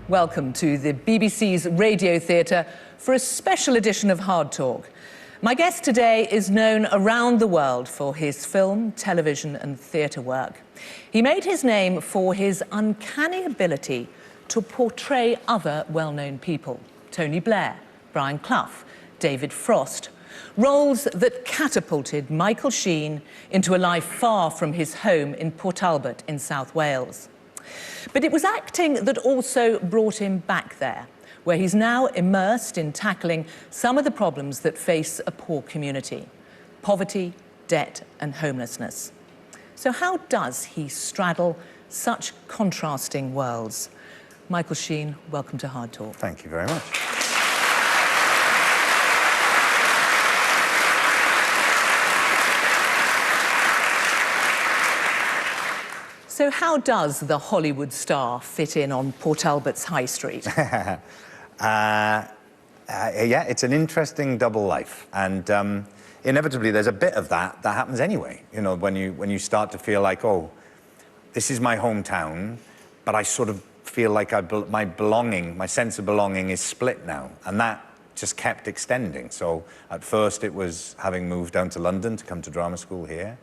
Welcome to the BBC's Radio Theatre for a special edition of Hard Talk. My guest today is known around the world for his film, television and theatre work. He made his name for his uncanny ability to portray other well-known people. Tony Blair, Brian Clough, David Frost. Roles that catapulted Michael Sheen into a life far from his home in Talbot in South Wales. But it was acting that also brought him back there, where he's now immersed in tackling some of the problems that face a poor community: poverty, debt and homelessness. So how does he straddle such contrasting worlds? Michael Sheen, welcome to Hard Talk. Thank you very much. So how does the Hollywood star fit in on Port Talbot's High Street? Yeah, it's an interesting double life, and inevitably there's a bit of that happens anyway. You know, when you start to feel like, oh, this is my hometown, but I sort of feel like my sense of belonging is split now, and that just kept extending. So at first it was having moved down to London to come to drama school here,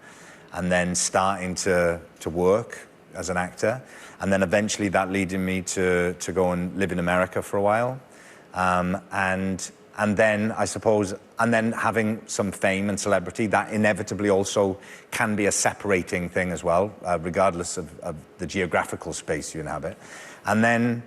and then starting to work as an actor, and then eventually that leading me to go and live in America for a while, and then I suppose, and then having some fame and celebrity, that inevitably also can be a separating thing as well, regardless of the geographical space you inhabit, and then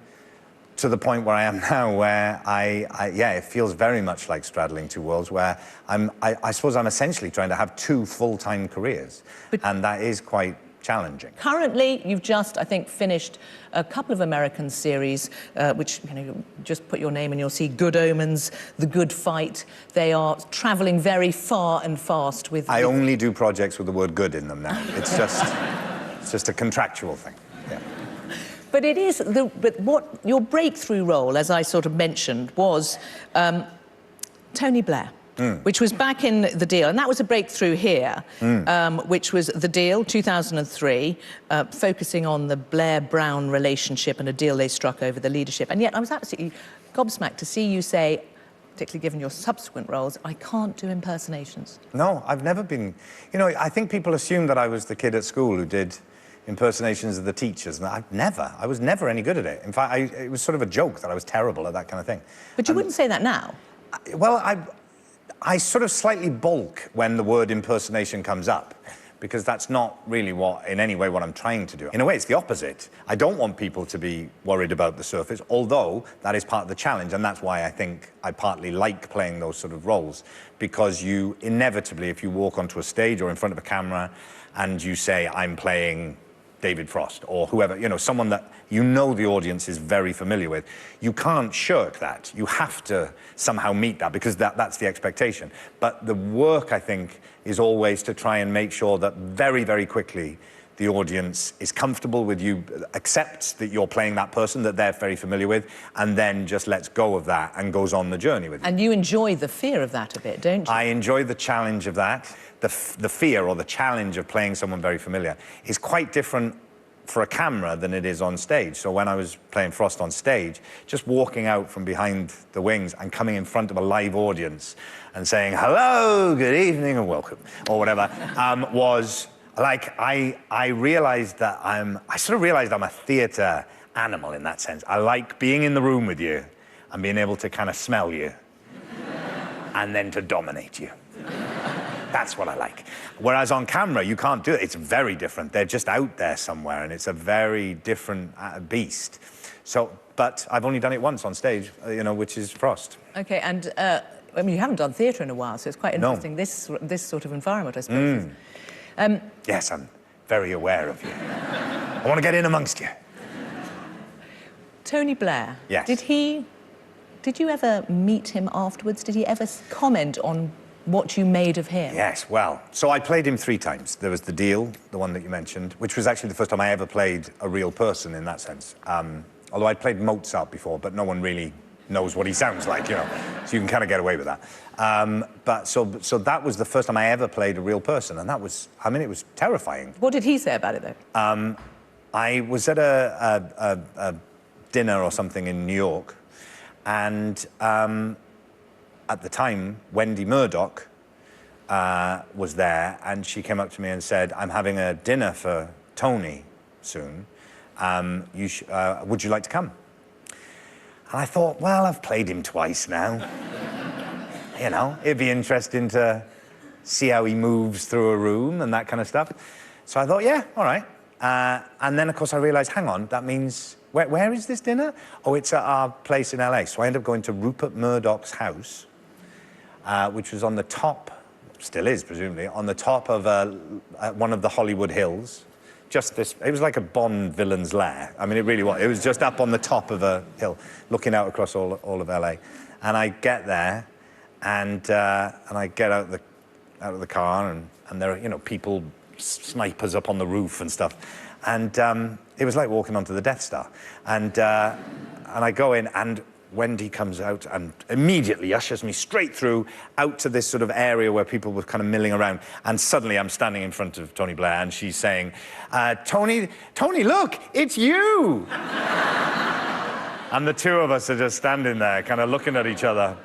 to the point where I am now, where yeah, it feels very much like straddling two worlds, where I suppose I'm essentially trying to have two full-time careers, and that is quite challenging. Currently, you've just, I think, finished a couple of American series, which, you know, just put your name and you'll see Good Omens, The Good Fight. They are travelling very far and fast with... I only do projects with the word good in them now. It's just a contractual thing. Yeah. But it is, but what your breakthrough role, as I sort of mentioned, was Tony Blair, which was back in The Deal, and that was a breakthrough here, which was The Deal, 2003, focusing on the Blair-Brown relationship and a deal they struck over the leadership. And yet I was absolutely gobsmacked to see you say, particularly given your subsequent roles, I can't do impersonations. No, I've never been... You know, I think people assume that I was the kid at school who did impersonations of the teachers, and I was never any good at it. In fact, it was sort of a joke that I was terrible at that kind of thing. But you wouldn't say that now? Well, I sort of slightly balk when the word impersonation comes up, because that's not really in any way what I'm trying to do. In a way, it's the opposite. I don't want people to be worried about the surface, although that is part of the challenge, and that's why I think I partly like playing those sort of roles, because you inevitably, if you walk onto a stage or in front of a camera and you say, I'm playing David Frost or whoever, you know, someone that you know the audience is very familiar with, you can't shirk that. You have to somehow meet that, because that's the expectation. But the work, I think, is always to try and make sure that very, very quickly the audience is comfortable with you, accepts that you're playing that person that they're very familiar with, and then just lets go of that and goes on the journey with you. And you enjoy the fear of that a bit, don't you? I enjoy the challenge of that. The fear or the challenge of playing someone very familiar is quite different for a camera than it is on stage. So when I was playing Frost on stage, just walking out from behind the wings and coming in front of a live audience and saying, hello, good evening and welcome, or whatever, was like, I realized that I sort of realized I'm a theatre animal in that sense. I like being in the room with you and being able to kind of smell you and then to dominate you. That's what I like. Whereas on camera, you can't do it. It's very different. They're just out there somewhere, and it's a very different beast. So, but I've only done it once on stage, you know, which is Frost. OK, and, I mean, you haven't done theatre in a while, so it's quite interesting, no. this sort of environment, I suppose. Yes, I'm very aware of you. I want to get in amongst you. Tony Blair. Yes. Did you ever meet him afterwards? Did he ever comment on what you made of him? Yes, well, so I played him 3 times. There was The Deal, the one that you mentioned, which was actually the first time I ever played a real person in that sense. Although I'd played Mozart before, but no one really knows what he sounds like, you know, so you can kind of get away with that. But so that was the first time I ever played a real person, and that was, I mean, it was terrifying. What did he say about it, though? I was at a dinner or something in New York. And at the time, Wendy Murdoch was there, and she came up to me and said, I'm having a dinner for Tony soon. Would you like to come? And I thought, well, I've played him twice now. You know, it'd be interesting to see how he moves through a room and that kind of stuff. So I thought, yeah, all right. And then, of course, I realized, hang on, that means, where is this dinner? Oh, it's at our place in LA. So I ended up going to Rupert Murdoch's house, which was on the top, still is, presumably, on the top of one of the Hollywood hills. Just this, it was like a Bond villain's lair. I mean, it really was. It was just up on the top of a hill, looking out across all of LA. And I get there, and I get out of the car, and there are, you know, people, snipers up on the roof and stuff. And it was like walking onto the Death Star. And I go in, and Wendy comes out and immediately ushers me straight through out to this sort of area where people were kind of milling around. And suddenly I'm standing in front of Tony Blair, and she's saying, Tony, look, it's you. And the two of us are just standing there, kind of looking at each other,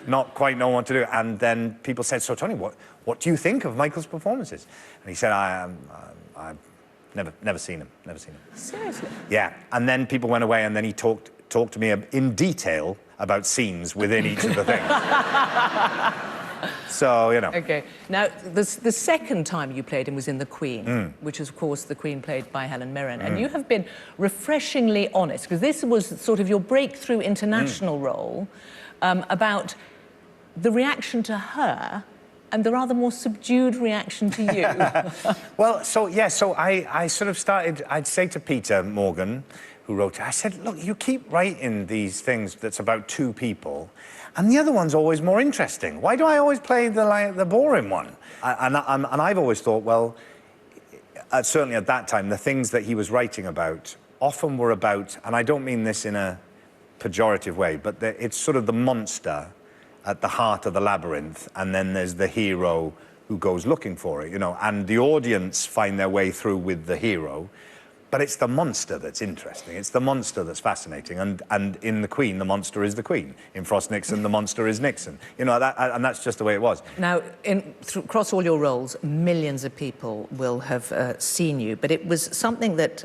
not quite knowing what to do. And then people said, so Tony, what do you think of Michael's performances? And he said, I've never seen him, Seriously? Yeah, and then people went away, and then he talked to me in detail about scenes within each of the things. So, you know. Okay. Now, the second time you played him was in The Queen, which is, of course, The Queen played by Helen Mirren. And you have been refreshingly honest, because this was sort of your breakthrough international role, about the reaction to her and the rather more subdued reaction to you. Well, so I sort of started, I'd say to Peter Morgan, who wrote it, I said, look, you keep writing these things that's about two people, and the other one's always more interesting. Why do I always play the boring one? And I've always thought, well, certainly at that time, the things that he was writing about often were about, and I don't mean this in a pejorative way, but it's sort of the monster at the heart of the labyrinth, and then there's the hero who goes looking for it, you know, and the audience find their way through with the hero. But it's the monster that's interesting. It's the monster that's fascinating. And in The Queen, the monster is the Queen. In Frost Nixon, the monster is Nixon. You know, and that's just the way it was. Now, across all your roles, millions of people will have seen you, but it was something that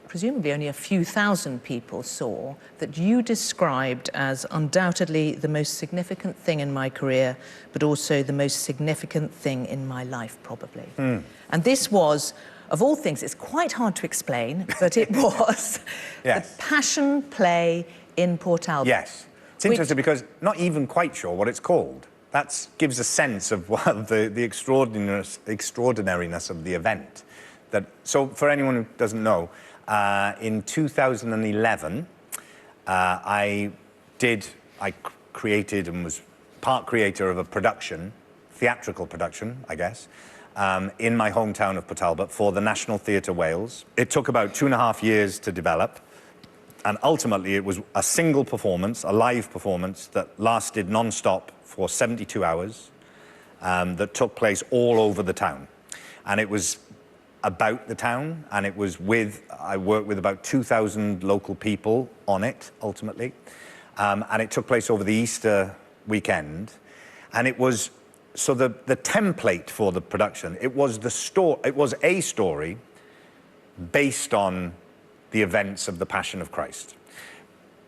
presumably only a few thousand people saw, that you described as undoubtedly the most significant thing in my career, but also the most significant thing in my life, probably. And this was, of all things, it's quite hard to explain, but it was the Passion Play in Port Talbot. Yes. It's interesting because not even quite sure what it's called. That gives a sense of the extraordinariness of the event. So for anyone who doesn't know, in 2011, I created and was part creator of a production, theatrical production, I guess, in my hometown of Port Talbot for the National Theatre Wales. It took about 2.5 years to develop, and ultimately it was a single performance, a live performance that lasted non-stop for 72 hours, that took place all over the town. And it was about the town, and it was I worked with about 2,000 local people on it, ultimately. And it took place over the Easter weekend. And it was, so the template for the production, it was a story based on the events of the Passion of Christ.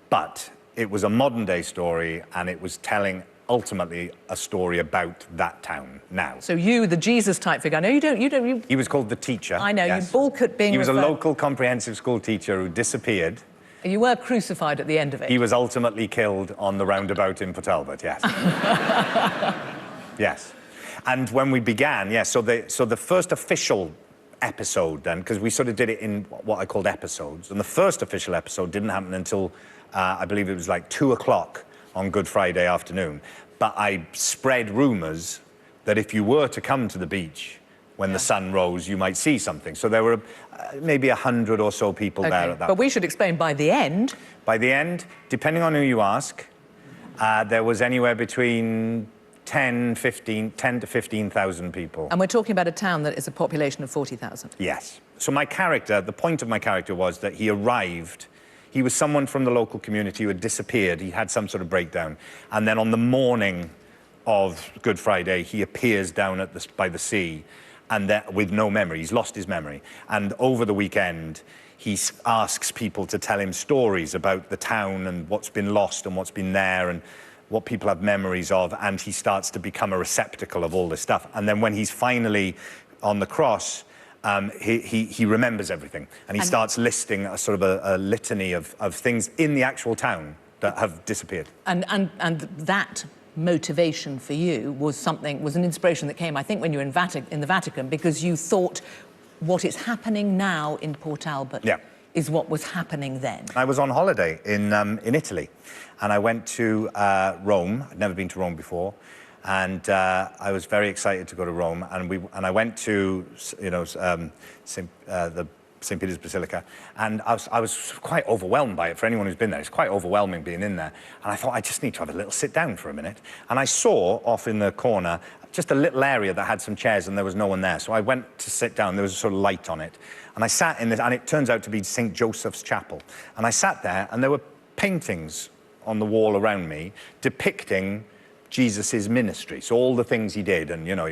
But it was a modern day story, and it was telling ultimately a story about that town now. So you, the Jesus type figure, I know you don't... He was called the teacher. I know, yes. You balk at being... He was a local comprehensive school teacher who disappeared. You were crucified at the end of it. He was ultimately killed on the roundabout in Port Talbot, yes. Yes. And when we began, yes, so the first official episode then, because we sort of did it in what I called episodes, and the first official episode didn't happen until, I believe it was like 2 o'clock on Good Friday afternoon. But I spread rumours that if you were to come to the beach when the sun rose, you might see something. So there were maybe 100 or so people there at that But we should explain, by the end... By the end, depending on who you ask, there was anywhere between 10 to 15,000 people. And we're talking about a town that is a population of 40,000. Yes. So my character, the point of my character was that he arrived He was someone from the local community who had disappeared. He had some sort of breakdown. And then on the morning of Good Friday, he appears down at by the sea, and with no memory. He's lost his memory. And over the weekend, he asks people to tell him stories about the town and what's been lost and what's been there and what people have memories of, and he starts to become a receptacle of all this stuff. And then when he's finally on the cross, he remembers everything, and he starts listing a sort of a litany of things in the actual town that have disappeared. And that motivation for you was an inspiration that came, I think, when you were in the Vatican, because you thought what is happening now in Port Talbot is what was happening then. I was on holiday in Italy, and I went to Rome. I'd never been to Rome before, and I was very excited to go to Rome. And I went to, you know, the St. Peter's Basilica, and I was quite overwhelmed by it. For anyone who's been there, it's quite overwhelming being in there. And I thought, I just need to have a little sit down for a minute. And I saw off in the corner just a little area that had some chairs, and there was no one there. So I went to sit down. There was a sort of light on it. And I sat in this, and it turns out to be St. Joseph's Chapel. And I sat there, and there were paintings on the wall around me depicting Jesus's ministry, so all the things he did. And, you know,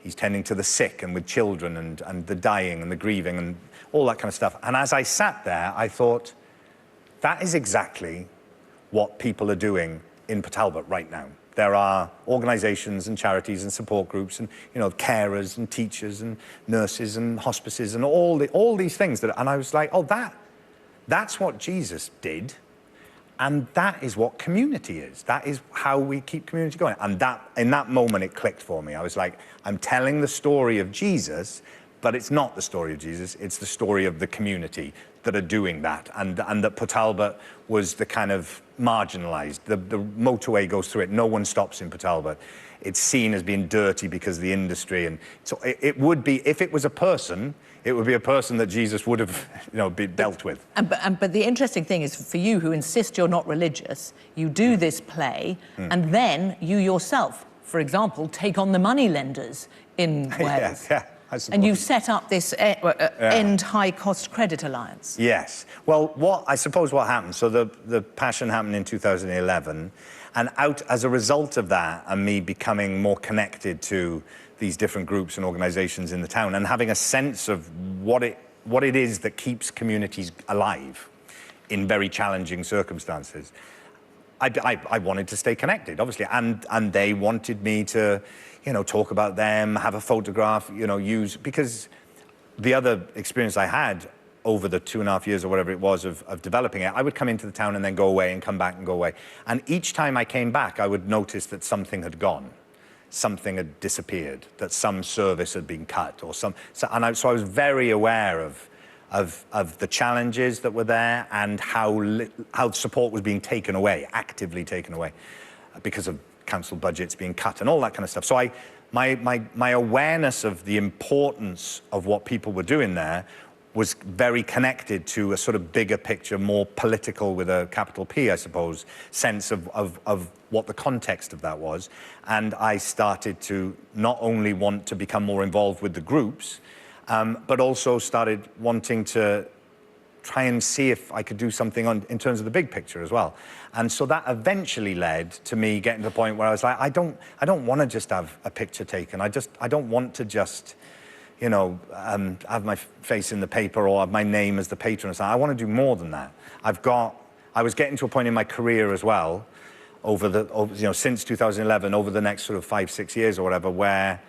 he's tending to the sick and with children and the dying and the grieving and all that kind of stuff. And as I sat there, I thought, that is exactly what people are doing in Port Talbot right now. There are organisations and charities and support groups and, you know, carers and teachers and nurses and hospices and all these things and I was like, oh, that's what Jesus did. And that is what community is. That is how we keep community going. And in that moment, it clicked for me. I was like, I'm telling the story of Jesus, but it's not the story of Jesus. It's the story of the community that are doing that. And that Port Talbot was the kind of marginalised. The motorway goes through it. No one stops in Port Talbot. It's seen as being dirty because of the industry. And so it would be, if it was a person, it would be a person that Jesus would have, you know, been dealt with. But the interesting thing is, for you who insist you're not religious, you do this play, and then you yourself, for example, take on the moneylenders in Wales. Yeah. And you set up this End High Cost Credit Alliance. Yes. Well, I suppose what happened, so the Passion happened in 2011, and as a result of that, and me becoming more connected to these different groups and organisations in the town, and having a sense of what it is that keeps communities alive in very challenging circumstances, I wanted to stay connected, obviously, and they wanted me to, you know, talk about them, have a photograph, you know, because the other experience I had over the 2.5 years or whatever it was of developing it, I would come into the town and then go away and come back and go away. And each time I came back, I would notice that something had gone. Something had disappeared, that some service had been cut, or so I was very aware of the challenges that were there and how support was being taken away, actively taken away, because of council budgets being cut and all that kind of stuff. So my awareness of the importance of what people were doing there was very connected to a sort of bigger picture, more political with a capital P, I suppose, sense of what the context of that was. And I started to not only want to become more involved with the groups, but also started wanting to try and see if I could do something in terms of the big picture as well. And so that eventually led to me getting to the point where I was like, I don't want to just have a picture taken. I don't want to just, you know, have my face in the paper or have my name as the patron or something. I want to do more than that. I was getting to a point in my career as well, since 2011, over the next sort of 5-6 years or whatever, where,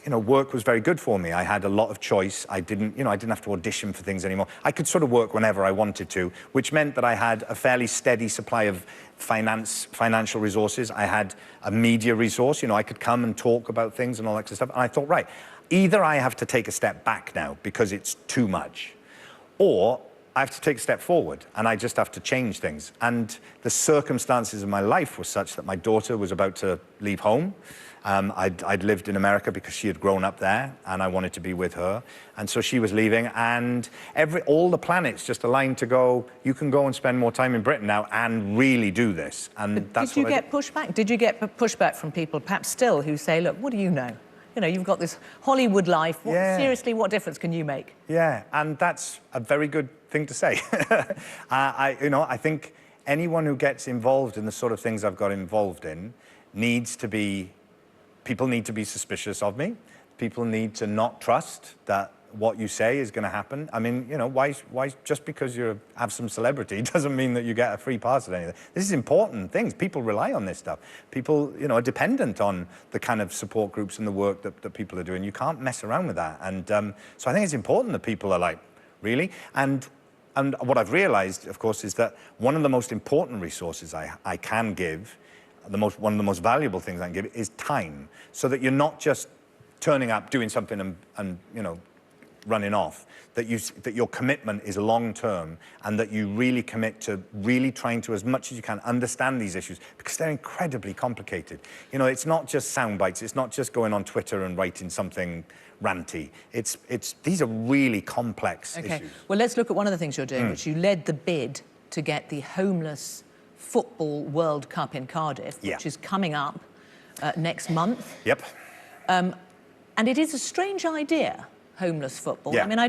you know, work was very good for me. I had a lot of choice. I didn't have to audition for things anymore. I could sort of work whenever I wanted to, which meant that I had a fairly steady supply of financial resources. I had a media resource. You know, I could come and talk about things and all that kind of stuff. And I thought, right, either I have to take a step back now because it's too much, or I have to take a step forward and I just have to change things. And the circumstances of my life were such that my daughter was about to leave home. I'd lived in America because she had grown up there and I wanted to be with her. And so she was leaving, and all the planets just aligned to go, you can go and spend more time in Britain now and really do this. And that's Did you get pushback? Did you get pushback from people, perhaps still, who say, look, what do you know? you know, you've got this Hollywood life. Yeah. Seriously, what difference can you make? Yeah, and that's a very good thing to say. I think anyone who gets involved in the sort of things I've got involved in people need to be suspicious of me. People need to not trust that what you say is going to happen. I mean, you know, why just because you have some celebrity doesn't mean that you get a free pass at anything. This is important things. People rely on this stuff. People, you know, are dependent on the kind of support groups and the work that people are doing. You can't mess around with that. And so I think it's important that people are like, really? And what I've realized, of course, is that one of the most important resources I can give, one of the most valuable things I can give is time, so that you're not just turning up, doing something and you know, running off, that your commitment is long-term and that you really commit to really trying to, as much as you can, understand these issues, because they're incredibly complicated. You know, it's not just sound bites, it's not just going on Twitter and writing something ranty. These are really complex issues. Well, let's look at one of the things you're doing, which you led the bid to get the Homeless Football World Cup in Cardiff, which is coming up next month. Yep. And it is a strange idea, homeless football. Yeah. I mean,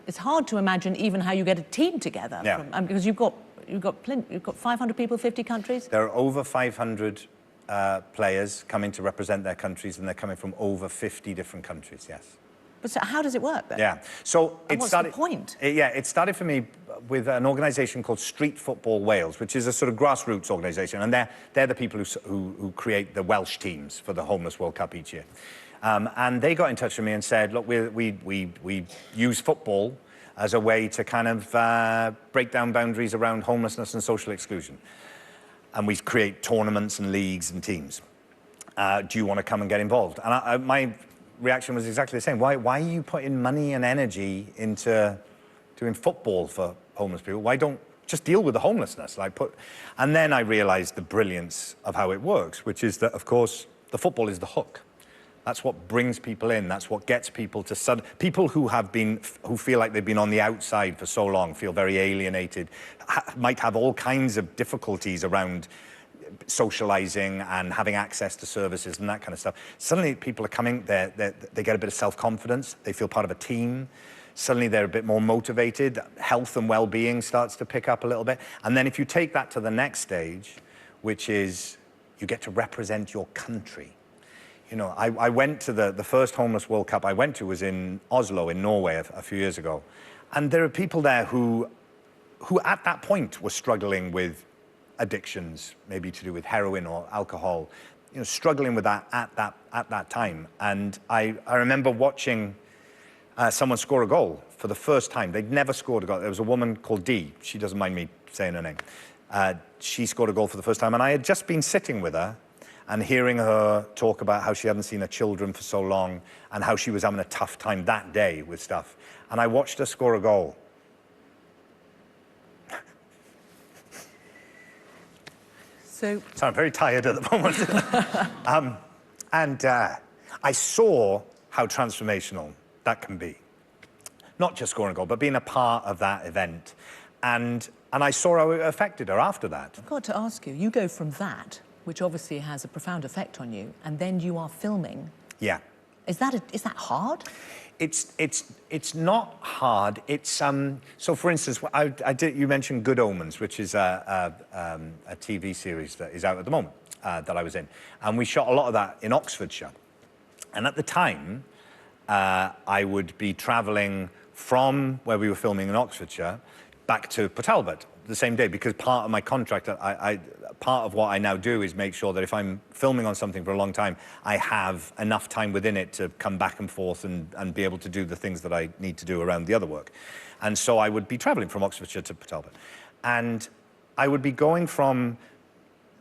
it's hard to imagine even how you get a team together. Yeah. Because you've got 500 people, 50 countries. There are over 500 players coming to represent their countries, and they're coming from over 50 different countries. Yes. But so how does it work then? Yeah. So what's the point? It started for me with an organisation called Street Football Wales, which is a sort of grassroots organisation, and they're the people who create the Welsh teams for the Homeless World Cup each year. And they got in touch with me and said, look, we use football as a way to kind of break down boundaries around homelessness and social exclusion. And we create tournaments and leagues and teams. Do you want to come and get involved? And my reaction was exactly the same. Why are you putting money and energy into doing football for homeless people? Why don't just deal with the homelessness? And then I realized the brilliance of how it works, which is that, of course, the football is the hook. That's what brings people in. That's what gets people to people who feel like they've been on the outside for so long, feel very alienated, might have all kinds of difficulties around socializing and having access to services and that kind of stuff. Suddenly people are coming, they get a bit of self-confidence, they feel part of a team. Suddenly they're a bit more motivated, health and well-being starts to pick up a little bit. And then if you take that to the next stage, which is you get to represent your country. You know, I went to the first Homeless World Cup I went to was in Oslo in Norway a few years ago. And there are people there who at that point were struggling with addictions, maybe to do with heroin or alcohol, you know, struggling with that at that time. And I remember watching someone score a goal for the first time. They'd never scored a goal. There was a woman called Dee. She doesn't mind me saying her name. She scored a goal for the first time, and I had just been sitting with her and hearing her talk about how she hadn't seen her children for so long and how she was having a tough time that day with stuff. And I watched her score a goal. So I'm very tired at the moment. I saw how transformational that can be. Not just scoring a goal, but being a part of that event. And I saw how it affected her after that. I've got to ask you, you go from that, which obviously has a profound effect on you, and then you are filming. Yeah. Is that hard? It's not hard. It's so for instance, you mentioned Good Omens, which is a TV series that is out at the moment that I was in, and we shot a lot of that in Oxfordshire. And at the time, I would be travelling from where we were filming in Oxfordshire back to Talbot the same day, because part of my contract, part of what I now do is make sure that if I'm filming on something for a long time, I have enough time within it to come back and forth and be able to do the things that I need to do around the other work. And so I would be traveling from Oxfordshire to Talbot. And I would be going from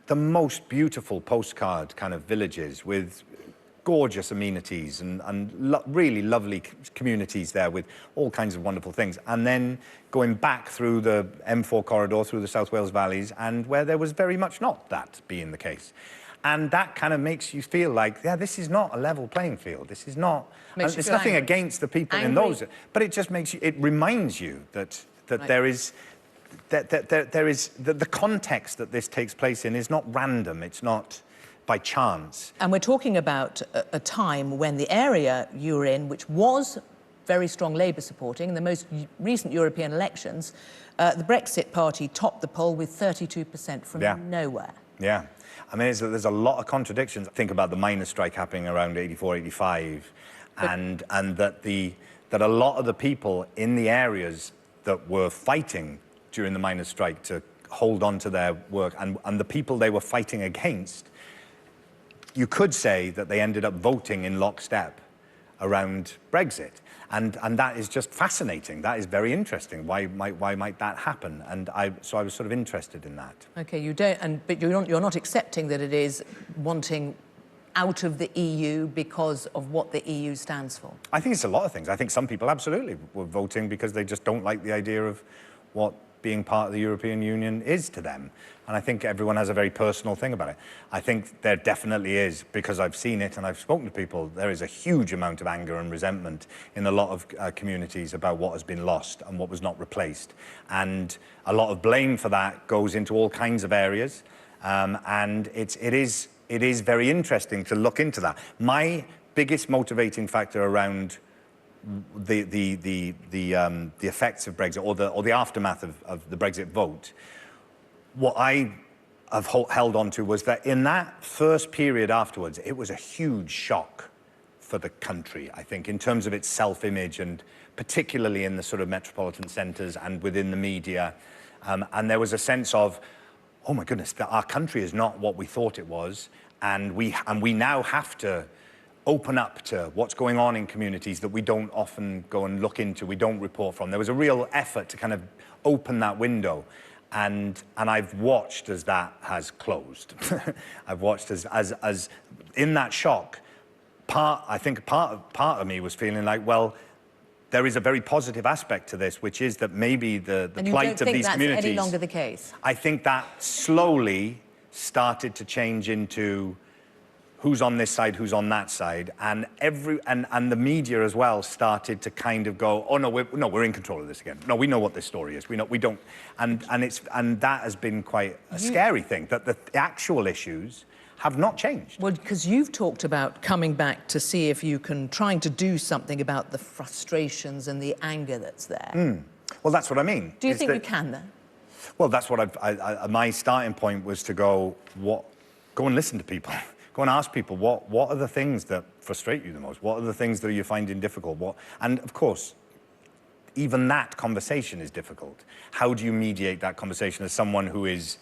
the most beautiful postcard kind of villages with gorgeous amenities and really lovely communities there with all kinds of wonderful things. And then going back through the M4 corridor, through the South Wales valleys, and where there was very much not that being the case. And that kind of makes you feel like, yeah, this is not a level playing field. This is not, it's nothing against the people in those, but it just makes you, it reminds you that there is, the context that this takes place in is not random. It's not by chance. And we're talking about a time when the area you were in, which was very strong Labour supporting, in the most recent European elections, the Brexit party topped the poll with 32% from nowhere. Yeah. I mean, there's a lot of contradictions. Think about the miners' strike happening around 84, 85, and that a lot of the people in the areas that were fighting during the miners' strike to hold on to their work, and the people they were fighting against, you could say that they ended up voting in lockstep around Brexit. And that is just fascinating. That is very interesting. Why might that happen? And so I was sort of interested in that. Okay, but you're not accepting that it is wanting out of the EU because of what the EU stands for? I think it's a lot of things. I think some people absolutely were voting because they just don't like the idea of what being part of the European Union is to them. And I think everyone has a very personal thing about it. I think there definitely is, because I've seen it and I've spoken to people, there is a huge amount of anger and resentment in a lot of communities about what has been lost and what was not replaced. And a lot of blame for that goes into all kinds of areas. And it is very interesting to look into that. My biggest motivating factor around the effects of Brexit or the aftermath of the Brexit vote, what I have held on to was that in that first period afterwards, it was a huge shock for the country, I think, in terms of its self-image, and particularly in the sort of metropolitan centres and within the media. And there was a sense of, oh my goodness, that our country is not what we thought it was, and we now have to open up to what's going on in communities that we don't often go and look into, we don't report from. There was a real effort to kind of open that window, and I've watched as that has closed. I've watched as in that shock, I think part of me was feeling like, well, there is a very positive aspect to this, which is that maybe the plight of these communities... And you don't think that's any longer the case? I think that slowly started to change into who's on this side, who's on that side, and the media as well started to kind of go, oh no, we're in control of this again. No, we know what this story is. We don't, and that has been quite a scary thing, that the actual issues have not changed. Well, because you've talked about coming back to see if you can, trying to do something about the frustrations and the anger that's there. Well, that's what I mean. Do you think you can, then? Well, that's what my starting point was to go and listen to people. Go and ask people, what are the things that frustrate you the most? What are the things that you're finding difficult? And of course, even that conversation is difficult. How do you mediate that conversation as someone who is,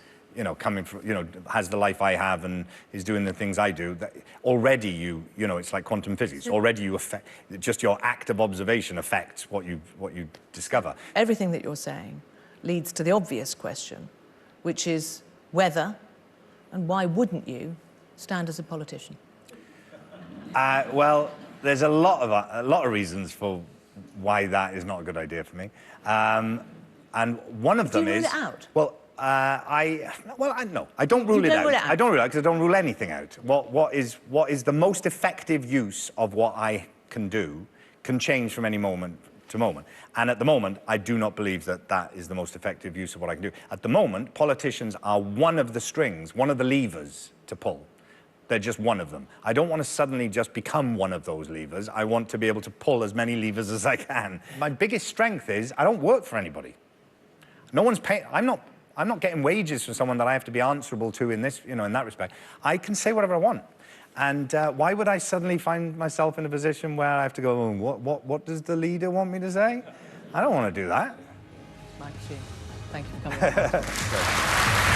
coming from, has the life I have and is doing the things I do? That already it's like quantum physics. Already you affect, just your act of observation affects what you discover. Everything that you're saying leads to the obvious question, which is whether and why wouldn't you stand as a politician? Well, there's a lot of reasons for why that is not a good idea for me, and one of them is. Do you rule it out? Well, no, I don't rule it out. I don't rule it out because I don't rule anything out. What is the most effective use of what I can do can change from any moment to moment. And at the moment, I do not believe that that is the most effective use of what I can do. At the moment, politicians are one of the strings, one of the levers to pull. They're just one of them. I don't want to suddenly just become one of those levers. I want to be able to pull as many levers as I can. My biggest strength is I don't work for anybody. No one's paying. I'm not getting wages from someone that I have to be answerable to in this, in that respect. I can say whatever I want. And why would I suddenly find myself in a position where I have to go, what does the leader want me to say? I don't want to do that. Mike Sheen, thank you for coming on.